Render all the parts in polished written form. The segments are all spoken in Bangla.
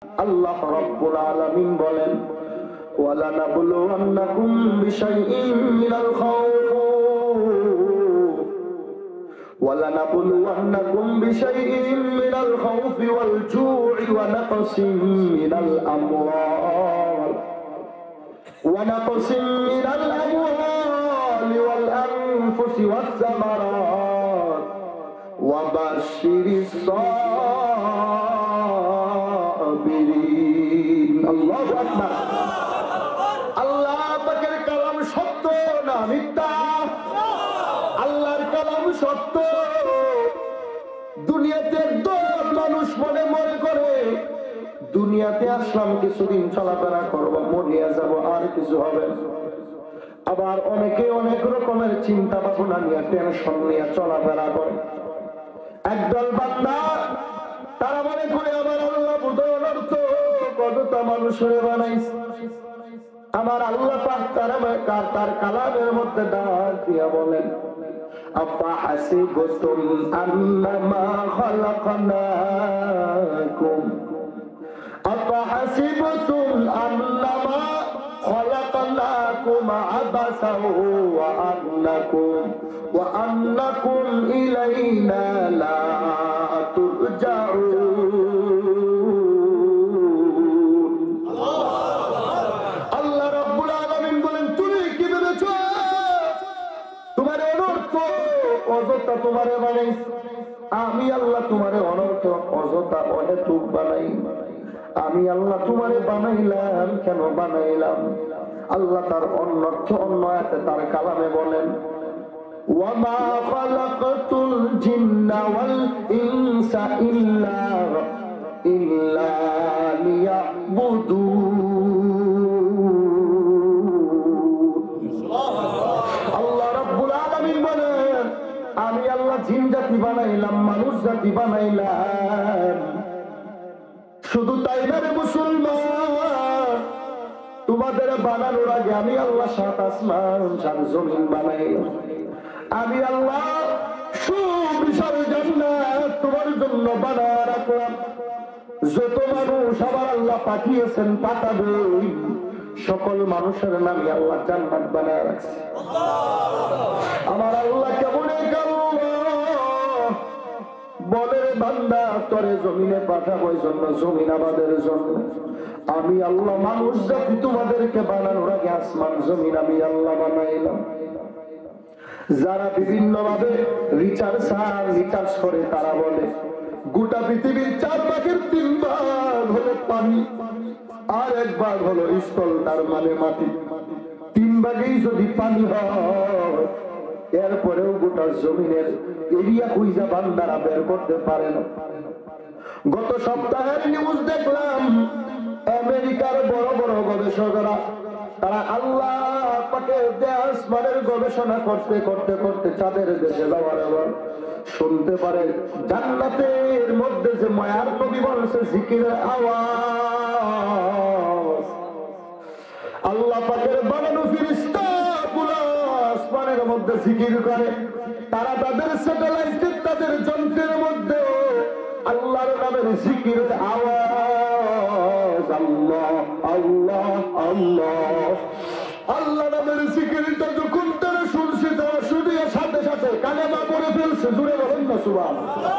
আল্লাহ রাব্বুল আলামিন বলেন ওয়ালানাবলুওয়ান্নাকুম বিশাইইন মিনাল খাউফ ওয়ালানাবলুওয়ান্নাকুম বিশাইইন মিনাল খাউফি ওয়াল জু'i ওয়া নাকসিম মিনাল আমওয়াল ওয়াল আনফুসি ওয়াস সামারাত ওয়া বাশশিরিস সাবিরিন। আল্লাহু আকবার। আল্লাহ পাকের কালাম সত্য না মিথ্যা? আল্লাহর কালাম সত্য। দুনিয়াতে মানুষ মনে করে দুনিয়াতে আসলাম কিছুদিন চলাফেরা করবো, মরিয়া যাব, আর কিছু হবে। আবার অনেকে অনেক রকমের চিন্তা ভাবনা নিয়ে টেনশন নিয়ে চলাফেরা করে। একদল বান্দা তারা মনে করে আমার আল্লাহ বুঝার অর্থ কতটা মানুষের বানাইছে। আমার আল্লাহ পাক তার কালামের মধ্যে ডাক দিয়া বলেন আফাহাসিবতুম আন্নামা খালাকনাকুম আফাহাসিবতুম আন্নামা খালাকনাকুম আবাসাও ওয়া আন্নাকুম ইলাইনা লা তুরজাউন। আল্লাহ রাব্বুল আলামিন বলেন তুমি কি ভেবেছো তোমার অনর্থ অযথা তোমারে বানাইছি? আমি আল্লাহ তোমারে অনর্থ অযথা অহেতুক বানাই। আমি আল্লাহ তোমারে বানাইলাম কেন বানাইলাম? আল্লাহ তার অনর্থ অন্য আয়াতে তার কালামে বলেন ওয়ামা খালাকাতুল জিন্না ওয়াল ইনসা ইল্লা লিয়াবুদুন। আল্লাহ রাব্বুল আলামিন বলেন আমি আল্লাহ জিন জাতি বানাইলাম, মানুষ জাতি বানাইলাম। শুধু তাই না রে মুসলমান, তোমাদের বানানোর আগে আমি আল্লাহ সাত আসমান সাত জমিন বানাইলাম। আমি আল্লাহ সুবিশাল জান্নাত তোমার জন্য বানায় রাখলাম। যত মানুষ আমার আল্লাহ পাঠিয়েছেন পাঠাবেন, সকল মানুষের নামে আল্লাহ জান্নাত বানায় রাখছে। আমার আল্লাহ কেমন এক আল্লাহ বলে বান্দা তোরে জমিনে পাঠাবো এই জন্য, জমিন আমাদের জন্য। আমি আল্লাহ মানুষ জাতি তোমাদেরকে বানানোর আগে আসমান জমিন আমি আল্লাহ বানাইলাম। যারা বিভিন্ন ভাবে রিচার্জ করে তারা বলে গোটা পৃথিবীর 4 ভাগের 3 ভাগ হলো পানি আর 1 ভাগ হলো স্থল, তার মানে মাটি। 3 ভাগেই যদি পানি হয় এরপরেও গোটা জমিনের এরিয়া খুঁজা বান্দারা বের করতে পারে না। গত সপ্তাহের নিউজ দেখলাম আমেরিকার বড় বড় গবেষকরা তারা আল্লাহ পাকের আসমানের গবেষণা করতে করতে করতে চাঁদের দেশে যাওয়ার আবার শুনতে পারে জান্নাতের মধ্যে যে মায়ার নবী বলছে জিকিরের আওয়াজ। আল্লাহ পাকের বানানো ফেরেশতাগুলো আসমানের মধ্যে জিকির করে। তারা তাদের স্যাটেলাইটের তাদের যন্ত্রের মধ্যে আল্লাহর নামের জিকিরের আওয়াজ। আল্লাহ আল্লাহ আল্লাহ আল্লাহ নামের জিকিরটা যখন তারা শুনছে তারা শুনে সাথে সাথে কালেমা পড়ে ফেলছে। জুড়ে বলেন না সুবহানাল্লাহ।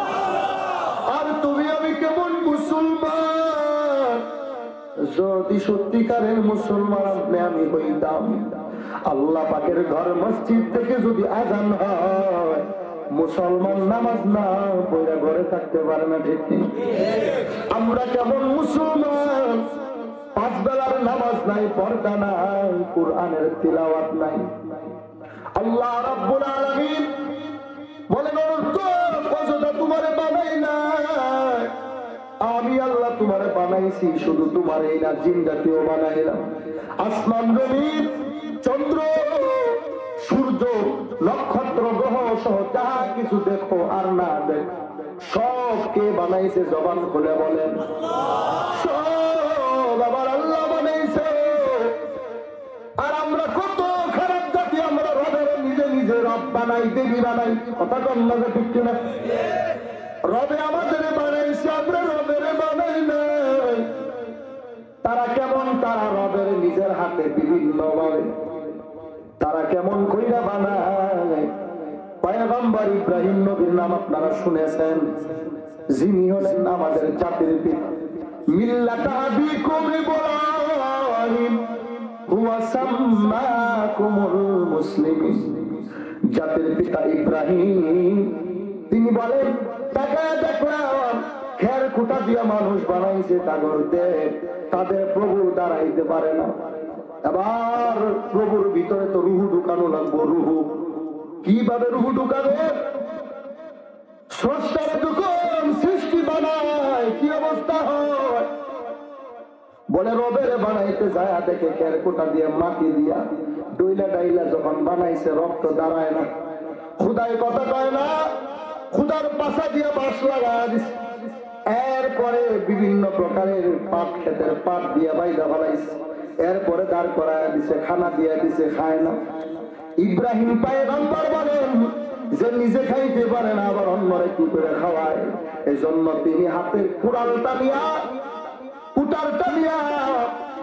আর তুমি আমি কেমন মুসলমান? যদি সত্যিকারের মুসলমান আপনি আমি হইতাম, আল্লাহ পাকের ঘর মসজিদ থেকে যদি আযান হয় মুসলমান নামাজ না পড়ে ঘরে থাকতে পারে না, ঠিক নেই? আমরা কেমন মুসলমান? 5 বেলার নামাজ নাই, পর্দা নাই, কুরআনের তিলাওয়াত নাই। আল্লাহ রাব্বুল আলামিন বলেন অযথা তোমারে বানাই নাই, আমি আল্লাহ তোমারে বানাইছি। শুধু তোমারই না, জিন জাতিও বানাইলাম। আসমান জমিন চন্দ্র সূর্য নক্ষত্র গ্রহ সহ যাহা কিছু দেখো আর না দেখো সব কে বানাইছে? জবান খুলে বলেন। সব আমার আল্লাহ বানাইছে। আর আমরা কত খারাপ জাতি, আমরা রবের নিজে নিজে রব বানাই, দেবী বানাই। কথা কম না, ঠিক কিনা? রবে আমাদের বানাইছে, আমরা রবের বানাই নাই। হাতে বিভিন্ন ভাবে তারা কেমন কইরা বানায়। পয়গম্বর ইব্রাহিম নবীর নাম আপনারা শুনেছেন, যিনি হলেন আমাদের জাতির পিতা। মিল্লাতা আবিকুম ইব্রাহিম হুয়া সাম্মাকুমুল মুসলিমিন। জাতির পিতা ইব্রাহিম তিনি বলেন, তাকায় দেখলাম খের কুটা দিয়া মানুষ বানাইছে তাগরতে, তাদের প্রভু দাঁড়াইতে পারে না। এবার প্রভুর ভিতরে তো রুহু ঢুকানো লাগবো। রুহু কিভাবে রুহু ঢুকাবে? স্রষ্টার যখন সৃষ্টি বানায় কি অবস্থা হয়? বলে রবের বানাইতে যায় দেখে খের কুটা দিয়ে মাটি দিয়া ডইলা ডাইলা যখন বানাইছে রক্ত দাঁড়ায় না। খুদাই কথা কয় না, খুদার পাশা দিয়ে বাঁশ লাগায় দিছে। এরপরে বিভিন্ন প্রকারের পাট ক্ষেতের পাট দিয়ে বাইদা বানাইছে। এরপরে দাঁড় করায় দিছে, খানা দিয়ে দিছে, খায় না। ইব্রাহিম পয়গম্বর বলেন যে নিজে খাইতে পারে না, আবার অন্যরে কি করে খাওয়ায়। এই জন্য তিনি হাতে কুড়ালটা নিয়া কুটারটা নিয়া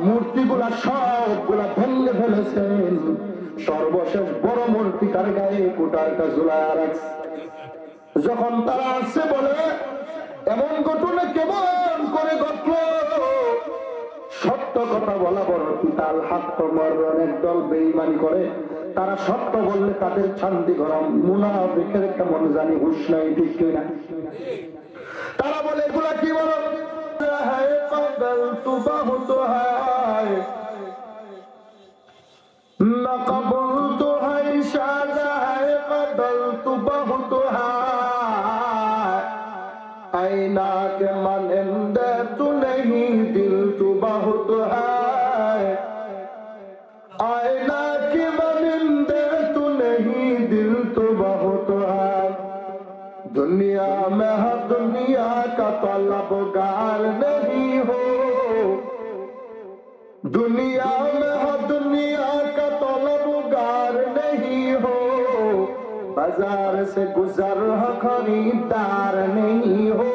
মূর্তিগুলা সবগুলা ভেঙে ফেলেছেন। সর্বশেষ বড় মূর্তিটার গায়ে কুটারটা ঝুলায় রাখছে। যখন তারা আসছে বলে এমন ঘটনা কেমন করে ঘটলো? সত্য কথা বলা বড় পিতাল হাত কমর অনেক দল বেঈমানি করে। তারা সত্য বললে তাদের শান্তি গরম। মুনাফিকের কেমন জানি হুঁশ নাই, ঠিক কিনা? তারা বলে এগুলা কি বলো? आईना के मानिंदे तू नहीं, दिल तू बहुत है। आईना के मानिंदे तू नहीं, दिल तू बहुत है। दुनिया में हर दुनिया का तलबगार नहीं हो। दुनिया में हर दुनिया का तलबगार नहीं हो। बाजार से गुजर हो खरीदार नहीं हो।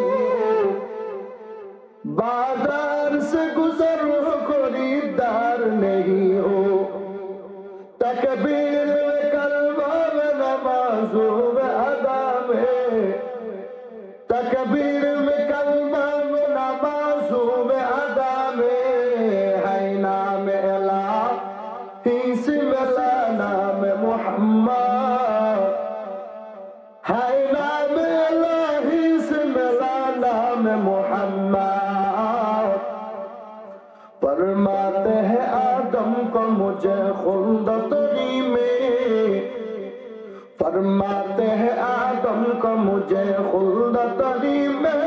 बाजार से गुजर हो खरीदार नहीं हो। तकबीर में कलमा में नमाज़ों में अदा में। तकबीर में कलमा में नमाज़ों में अदा में। है नाम इलाही से मिला नाम मुहम्मद। है नाम इलाही से मिला नाम मुहम्मद। फरमाते हैं आदम को मुझे खुल्द तरी में। फरमाते हैं आदम को मुझे खुल्द तरी में।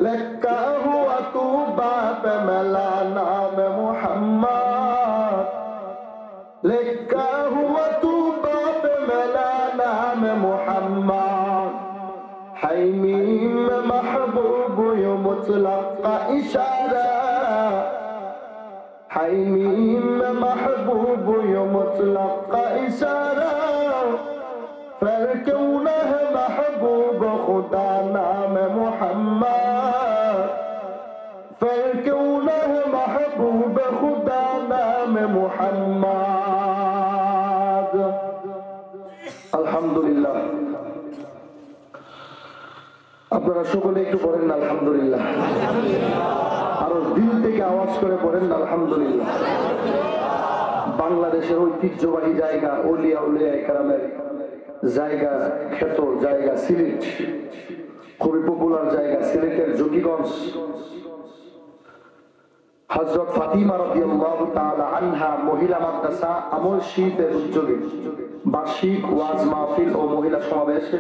लिखा हुआ तू बाप मिला नाम मुहम्मद। लिखा हुआ तू बाप मिला नाम मुहम्मद। हमीम महबूब यो मुतलक का इशारा। हमीम महबूब यो मुतलक का इशारा। फिर क्यों न है महबूब खुदा नाम मुहम्मद। फिर क्यों न है महबूब खुदा नाम मुहम्मद। अल्हम्दुलिल्लाह। আপনারা সকলে একটু পড়েন না আলহামদুলিল্লাহ। আরো দিল থেকে আওয়াজ করে পড়েন না আলহামদুলিল্লাহ। বাংলাদেশের ঐতিহ্যবাহী জায়গা, ওলিয়া উলিয়া কেরামের জায়গা, খ্যাত জায়গা সিলেট, খুবই পপুলার জায়গা। সিলেটের জকিগঞ্জ হযরত ফাতিমা রাদিয়াল্লাহু তাআলা আনহা মহিলা মাদ্রাসা আমল শীতের উদ্যোগে বার্ষিক ওয়াজ মাহফিল ও মহিলা সমাবেশে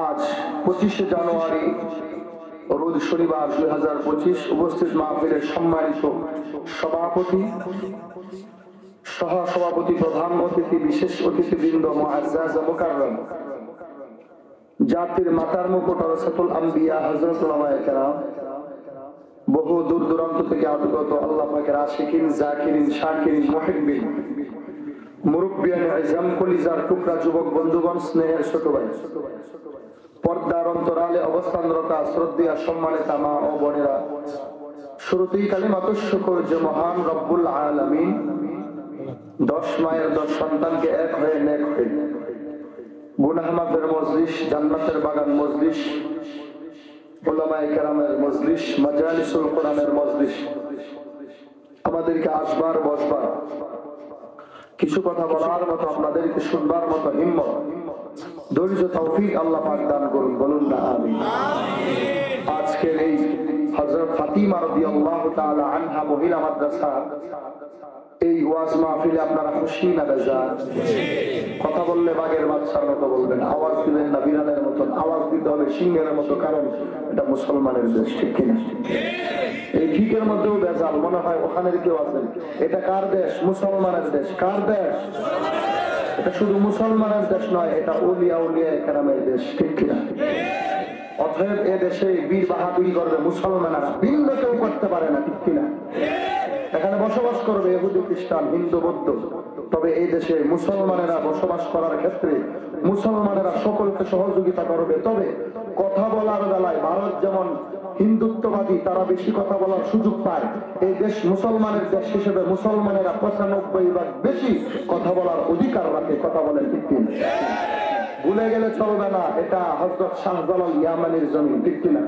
আজ 25 জানুয়ারি রোজ শনিবার 2025 উপস্থিত মাহফিলের সম্মানিত সভাপতি, সহসভাপতি, প্রধান অতিথি, বিশেষ অতিথিবৃন্দ, মুআজ্জাজ ও মুকাররম, জাতির মাতার মুকুট ওয়ারাসাতুল আম্বিয়া হযরত উলামায়ে কেরাম, বহু দূর দূরান্ত থেকে আগত আল্লাহ পাকের আশিকিন, জাকিরিন, শাকিরিন, মুহিব্বিন, মুরব্বিয়ান আযম, কলিজার টুকরা যুবক বন্ধুগণ, স্নেহের ছোট ভাই, পর্দার অন্তরালে অবস্থানরত শ্রদ্ধেয় সম্মানিত মা ও বোনেরা, শুরুতেই কালিমাতুশ শুকর যে মহান রব্বুল আলামিন 10 মায়ের 10 সন্তানকে এক হয়ে নেক হয়ে গুনাহ মাফের মজলিস, জান্নাতের বাগান মজলিস, উলামায়ে কেরামের মজলিস, মাজালিসুল কোরআনের মজলিস, আমাদেরকে আসবার বসবার, কিছু কথা বলার মতো, আপনাদেরকে শুনবার মতো হিম্মত, ধৈর্য, তৌফিক আল্লাহ পাক দান করুন, বলুন না আমিন। আজকের এই হযরত ফাতিমা রাদিয়াল্লাহু তাআলা আনহা মহিলা মাদ্রাসা এই ওয়াজ মাহফিলে আপনারা খুশি না বেজার? কথা বললে বাঘের বাচ্চার মতো বলবেন, আওয়াজ দিবেন না বিড়ালের মতন, আওয়াজ দিতে হবে সিংহের মতো, কারণ এটা মুসলমানের দেশ, ঠিক কিনা? এই ঠিকের মধ্যেও বেজাল, মনে হয় ওখানের কেউ আছেন। এটা কার দেশ? মুসলমানের দেশ। কার দেশ? এটা শুধু মুসলমানের দেশ নয়, এটা ওলিয়া উলিয়া কেরামের দেশ, ঠিক কিনা? অতএব এ দেশে বীর বাহাদুরি করবে মুসলমানেরা, ভিন্ন কেউ করতে পারে না, ঠিক কিনা? এখানে বসবাস করবে ইহুদি, খ্রিস্টান, হিন্দু, বৌদ্ধ, তবে এই দেশে মুসলমানেরা বসবাস করার ক্ষেত্রে মুসলমানেরা সকলকে সহযোগিতা করবে। তবে কথা বলার বেলায় ভারত যেমন হিন্দুত্ববাদী, তারা বেশি কথা বলার সুযোগ পায়, এই দেশ মুসলমানের দেশ হিসেবে মুসলমানেরা 95% বেশি কথা বলার অধিকার রাখে। কথা বলেন ঠিক কিনা? ভুলে গেলে চলবে না, এটা হযরত শাহজালাল ইয়ামানির জমি, ঠিক কিনা?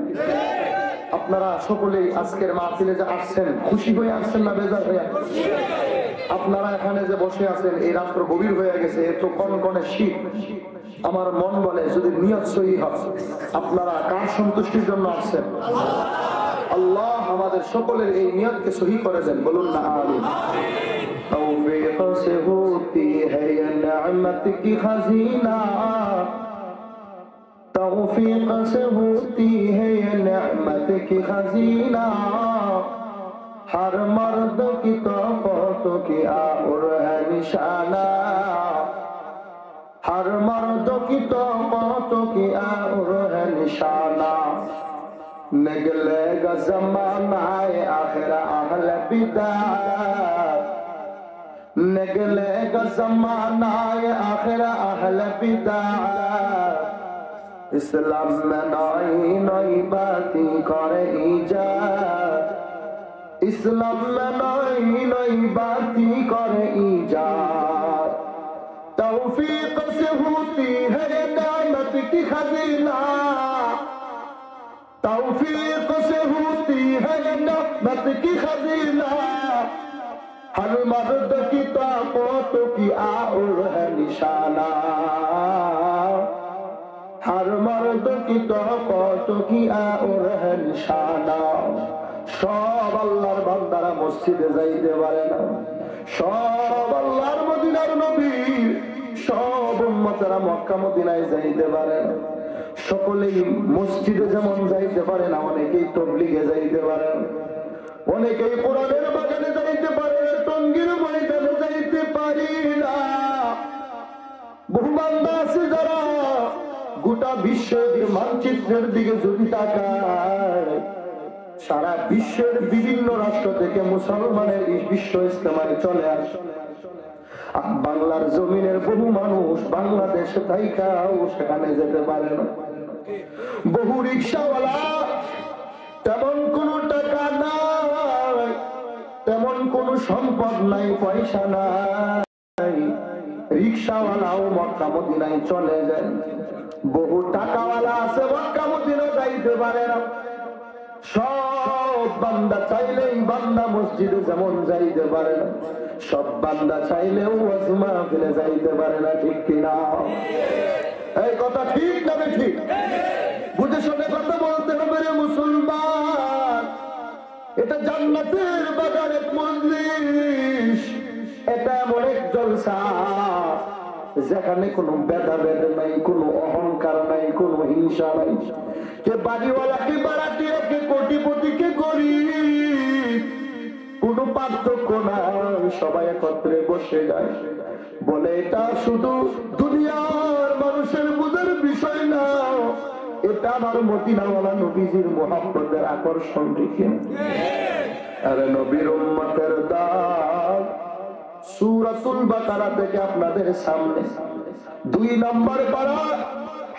আপনারা সকলেই আজকের মাহফিলে যে আসছেন, খুশি হয়ে আসছেন না বেজার হয়ে? আপনারা এখানে যে বসে আছেন, এই রাত্র গভীর হয়ে গেছে, এত কনকনে শীত, আমার মন বলে যদি নিয়ত সহি হয়, আপনারা কার সন্তুষ্টির জন্য আসছেন? আল্লাহ আমাদের সকলের এই নিয়তকে সহি করে দেন, বলুন না আমিন। तौफीक से होती है ये नेमत की खजीना, तौफीक से होती है ये नेमत की खजीना, हर मर्द की तौफीक की और है निशाना, हर मर्द की तौफीक की और है निशाना, निकलेगा ज़माना आखिर अहले बिदात, निकलेगा ज़माना आखिर अहले बिदात, इस्लाम में नई नई बातें करे इजाद, इस्लाम में नई नई बातें करे इजाद, तौफीक से होती है नेमत की खजीना, तौफीक से होती है नेमत की खजीना, हर मर्द की ताकत की और है निशाना, हर मर्द की ताकत की और है निशाना। সব আল্লাহর বান্দারা মসজিদে যাইতে পারে না, সব আল্লাহর মদিনার নবী, সব উম্মতেরা মক্কা মদিনায় যাইতে পারে না। সকলেই মসজিদে যেমন যাইতে পারে না, অনেকেই তাবলীগে যাইতে পারে না, অনেকেই কোরআনের বাগানে যাইতে পারে, টঙ্গীর ময়দানে যাইতে পারি না। বহু বান্দা আছে যারা গোটা বিশ্বের মানচিত্রের দিকে যদি তাকায়, সারা বিশ্বের বিভিন্ন রাষ্ট্র থেকে মুসলমানের বিশ্ব ইজতেমায় চলে আসে। বাংলার জমিনের বহু মানুষ বাংলাদেশে থাইকাও সেখানে যেতে পারে না। বহু রিকশাওয়ালা তেমন কোনো টাকা নাই, তেমন কোনো সম্পদ নাই, পয়সা নাই, রিকশাওয়ালাও মক্কা মদিনায় চলে যায়। বহু টাকাওয়ালা আছে মক্কা মদিনা যাইতে পারে না। সব বান্দা চাইলেই বান্দা মসজিদে যেমন যাইতে পারে না, সব বান্দা চাইলেও ওয়াজ মাহফিলে যাইতে পারে না, ঠিক কিনা? এই কথা ঠিক না ঠিক? বুঝে শুনে কথা বলতে হবে রে মুসলমান। এটা জান্নাতের বাগানের মজলিস, এটা এমন এক জলসা যেখানে কোনো ভেদাভেদ নাই, কোনো অহংকার নাই, কোনো হিংসা নাই। কে বাড়িওয়ালা, কে বাড়াটিয়া, কে কোটিপতি, কে গরিব, কোনো পার্থক্য নাই, সবাই একত্রে বসে যায়। বলে এটা শুধু দুনিয়ার মানুষের বুঝার বিষয় না, এটা আমার মদিনাওয়ালা নবীজির মুহাব্বতের আকর্ষণ। দেখে আরে নবীর উম্মতের দান সূরাতুল বাকারা থেকে আপনাদের সামনে 2 নম্বর পারা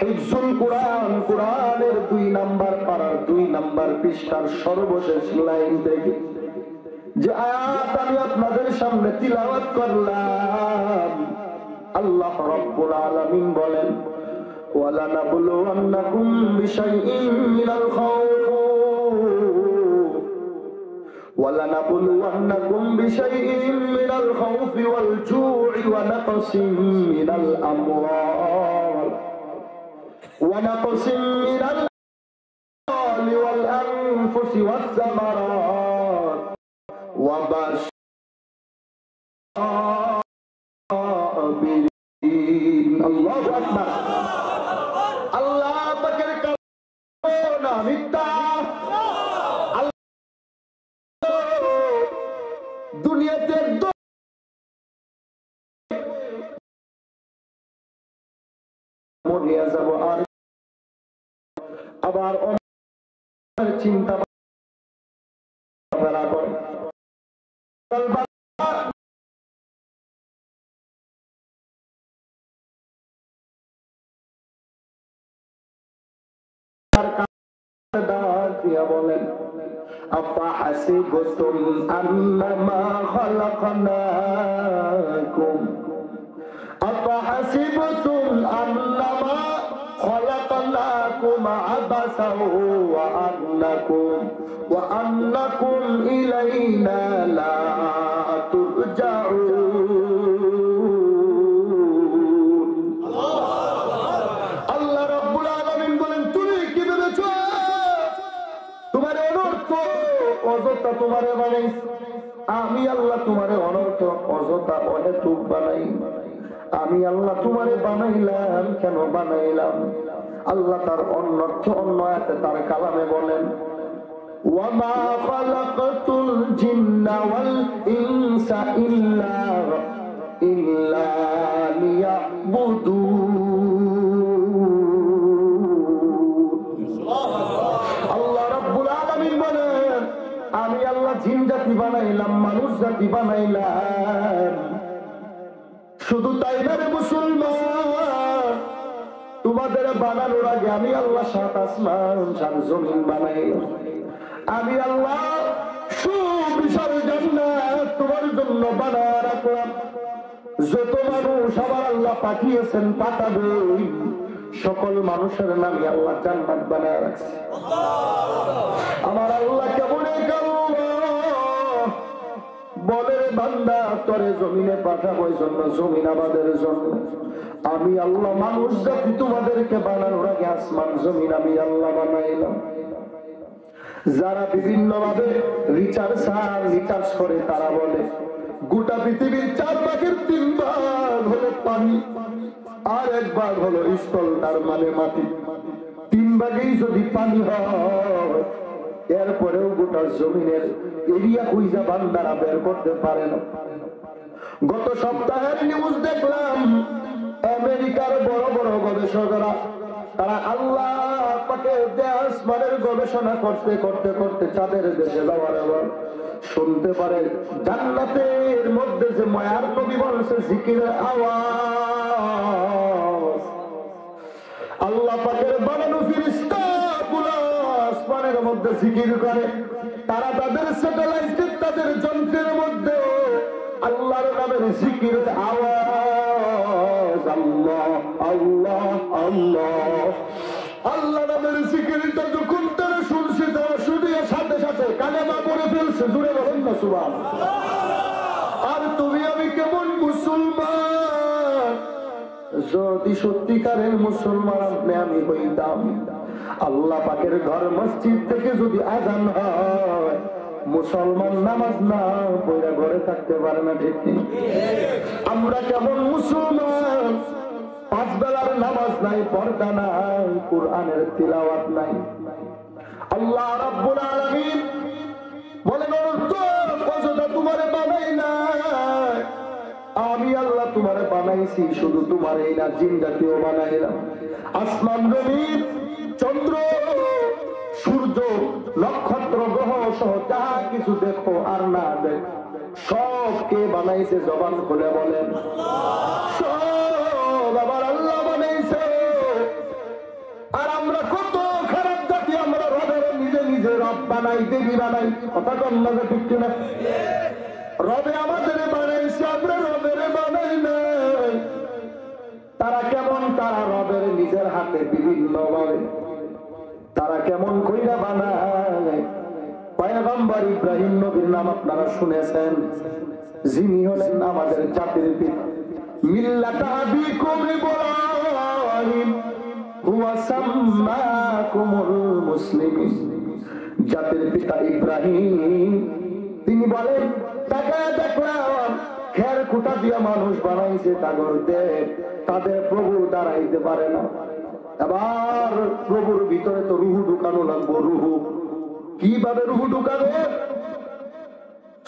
হিফজুল কুরআন, কুরআনের 2 নাম্বার পারার 2 নাম্বার পৃষ্ঠার সর্বশেষ লাইন থেকে যে আয়াত আমি আপনাদের সামনে তিলাওয়াত করলাম, আল্লাহ রাব্বুল আলামিন বলেন ওয়ালানাবলুওয়ান্নাকুম বিশাইইন মিনাল খাউফ ওয়ালানাবলুওয়ান্নাকুম বিশাইইন মিনাল খাউফি ওয়াল জু'i ওয়া নাকসিম মিনাল আমওয়াল ওয়া নাকসিম মিনাল আমওয়ালি ওয়াল আনফুসি ওয়াস সামারাত ওয়া বাশশিরিন। আল্লাহু আকবার। আল্লাহ পাকের কালাম মিথ্যা, দুনিয়াতে মরিয়া যাব আর আবার চিন্তা বরাবর বলেন আফাহাসিবতুম আন্নামা খালাকনাকুম আফাহাসিবতুম আন্নামা খালাকনাকুম আবাসাও ওয়া আন্নাকুম ইলাইনা লা তুরজাউন। আল্লাহ রাব্বুল আলামিন বলেন তুমি কি ভেবেছো তোমার অনর্থ অযথা তোমারে বানাইছি? আমি আল্লাহ তোমারে অনর্থ অযথা অহেতুক বানাই? আমি আল্লাহ তোমারে বানাইলাম কেন বানাইলাম? আল্লাহ তার অনর্থ অন্য আয়াতে তার কালামে বলেন ওয়ামা খালাকাতুল জিন্না ওয়াল ইনসা ইল্লা লিয়াবুদুন। আল্লাহ রাব্বুল আলামিন বলেন আমি আল্লাহ জিন জাতি বানাইলাম, মানুষ জাতি বানাইলাম, শুধু তাই না রে মুসলমান, তোমাদের বানানোর আগে আমি আল্লাহ 7 আসমান 7 জমিন বানাইলাম। আমি আল্লাহ সুবিশাল জান্নাত তোমার জন্য বানায় রাখলাম। যত মানুষ আমার আল্লাহ পাঠিয়েছেন পাঠাবেন, সকল মানুষের নামে আল্লাহ জান্নাত বানায় রাখছে। আমার আল্লাহ কেমন এক আল্লাহ, বলে বান্দা তোরে জমিনে পাঠাবো এই জন্য, জমিন আবাদের জন্য। আমি আল্লাহ মানুষ জাতি তোমাদেরকে বানানোর আগে আসমান জমিন আমি আল্লাহ বানাইলাম। যারা বিভিন্ন ভাবে রিচার্জ করে তারা বলে গোটা পৃথিবীর 4 ভাগের 3 ভাগ হলো পানি আর 1 ভাগ হলো স্থল, তার মানে মাটি। 3 ভাগেই যদি পানি হয় এরপরেও গোটা জমিনের এরিয়া খুঁজা বান্দারা বের করতে পারে না। গত সপ্তাহের নিউজ দেখলাম আমেরিকার বড় বড় গবেষকরা তারা আল্লাহ পাকের আসমানের গবেষণা করতে করতে করতে চাঁদের দেশে যাওয়ার আবার শুনতে পারে জান্নাতের মধ্যে যে মায়ার নবী বলছে জিকিরের আওয়াজ। আল্লাহ পাকের বানানো ফেরেশতাগুলো আসমানের মধ্যে জিকির করে, তারা তাদের স্যাটেলাইটের তাদের যন্ত্রের মধ্যে আল্লাহর নামের জিকিরের আওয়াজ। আল্লাহ আল্লাহ আল্লাহ আল্লাহ নামের জিকিরটা যখন তারা শুনছে তারা শুনে সাথে সাথে কালেমা পড়ে ফেলছে। জুড়ে বলেন না সুবহানাল্লাহ। আর তুমি আমি কেমন মুসলমান? যদি সত্যিকারের মুসলমান আপনি আমি হইতাম, আল্লাহ পাকের ঘর মসজিদ থেকে যদি আযান হয় মুসলমান নামাজ না পড়ে ঘরে থাকতে পারে না, ঠিক নেই? আমরা কেমন মুসলমান? 5 বেলার নামাজ নাই, পর্দা নাই, কুরআনের তিলাওয়াত নাই। আল্লাহ রাব্বুল আলামিন বলেন অযথা তোমারে বানাই নাই, আমি আল্লাহ তোমারে বানাইছি, শুধু তোমারই না জিন জাতিও বানাইলাম। আসমান জমিন চন্দ্র সূর্য নক্ষত্র গ্রহ সহ যা কিছু দেখো আর না দেখো সব কে বানাইছে? জবান খুলে বলেন। সব আমার আল্লাহ বানাইছে। বানাই, দেবী বানাই, কথা কম না ঠিক কিনা? রবে আমাদের বানাইছে, আমরা রবের বানাই নাই। তারা কেমন, তারা রবের নিজের হাতে বিভিন্ন ভাবে তারা কেমন কইরা বানায়। পয়গম্বর ইব্রাহিম নবীর নাম আপনারা শুনেছেন, যিনি হলেন আমাদের জাতির পিতা। মিল্লাতা আবিকুম ইব্রাহিম হুয়া সাম্মাকুমুল মুসলিমিন। জাতির পিতা ইব্রাহিম তিনি বলেন, তাকায় দেখলাম খের খুঁটা দিয়া মানুষ বানাইছে, তাদের প্রভু দাঁড়াইতে পারে না। এবার প্রভুর ভিতরে তো রুহু ঢুকানো লাগবো। রুহু কিভাবে রুহু ঢুকাবে?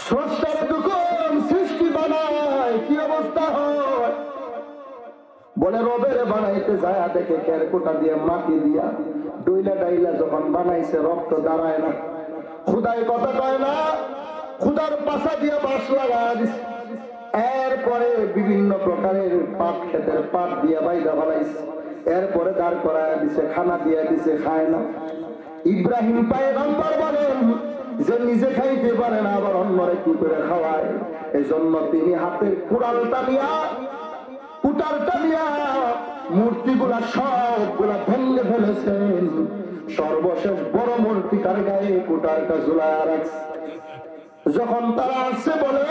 স্রষ্টার যখন সৃষ্টি বানায় কি অবস্থা হয়? বলে রবের বানাইতে যায় দেখে খের কোটা দিয়ে মাটি দিয়া ডইলা ডাইলা যখন বানাইছে রক্ত দাঁড়ায় না। খুদাই কথা কয় না, খুদার পাশা দিয়ে বাঁশ লাগায় দিছে। এরপরে বিভিন্ন প্রকারের পাট, ক্ষেতের পাট দিয়ে বাইদা বানাইছে। এরপরে দাঁড় করায় দিছে, খানা দিয়ে দিছে, খায় না। ইব্রাহিম পয়গম্বর বলেন যে নিজে খাইতে পারে না, আবার অন্যরে কি করে খাওয়ায়। এই জন্য তিনি হাতের কুড়ালটা নিয়া, কুটারটা নিয়া মূর্তিগুলা সবগুলা ভেঙে ফেলেছেন। সর্বশেষ বড় মূর্তিটার গায়ে কুটারটা ঝুলায় রাখছে। যখন তারা আসছে বলে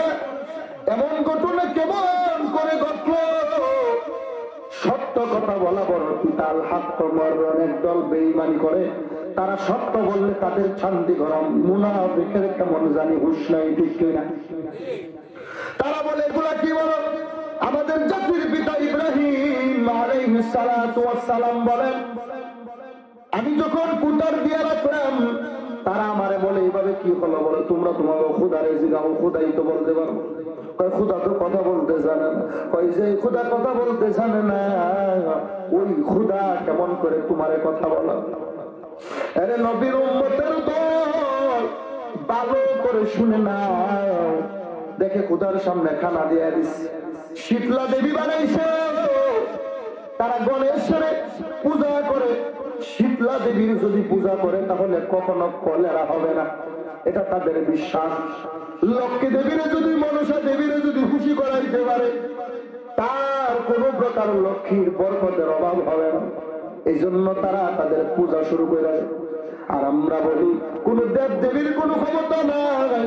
এমন ঘটনা কেমন করে ঘটলো? সত্য কথা বলা বড় পিতাল হাত কমর। অনেক দল বেঈমানি করে, তারা সত্য বললে তাদের শান্তি গরম। মুনাফিকের কেমন জানি হুঁশ নাই, ঠিক কিনা? তারা বলে এগুলা কি বলো? আমাদের জাতির পিতা ইব্রাহিম আলাইহিস সালাতু ওয়াস সালাম বলেন, আমি যখন কুটার দিয়ে রাখলাম, তারা আমারে বলে এইভাবে কি হলো? বলে তোমরা তোমাকে খুদারে জিগাও, খুদাই তো বলতে পারো। খুদা তো কথা বলতে জানে না। ওই যে খুদা কথা বলতে জানে না, ওই খুদা কেমন করে তোমারে কথা বলা? আরে নবীর উম্মতের দল ভালো করে শুনে না, দেখে খুদার সামনে খানা দিয়ে দিচ্ছে। শীতলা দেবী বানাইছে, তারা গণেশ্বরে পূজা করে। শীতলা দেবীর যদি পূজা করে তাহলে কখনো কলেরা হবে না, এটা তাদের বিশ্বাস। লক্ষ্মী দেবীর যদি, মনসা দেবীর যদি খুশি করাইতে পারে, তার কোন প্রকার লক্ষ্মীর বরকতের অভাব হবে না। এই জন্য তারা তাদের পূজা শুরু করে। আর আমরা বলি কোন দেব দেবীর কোন ক্ষমতা নাই,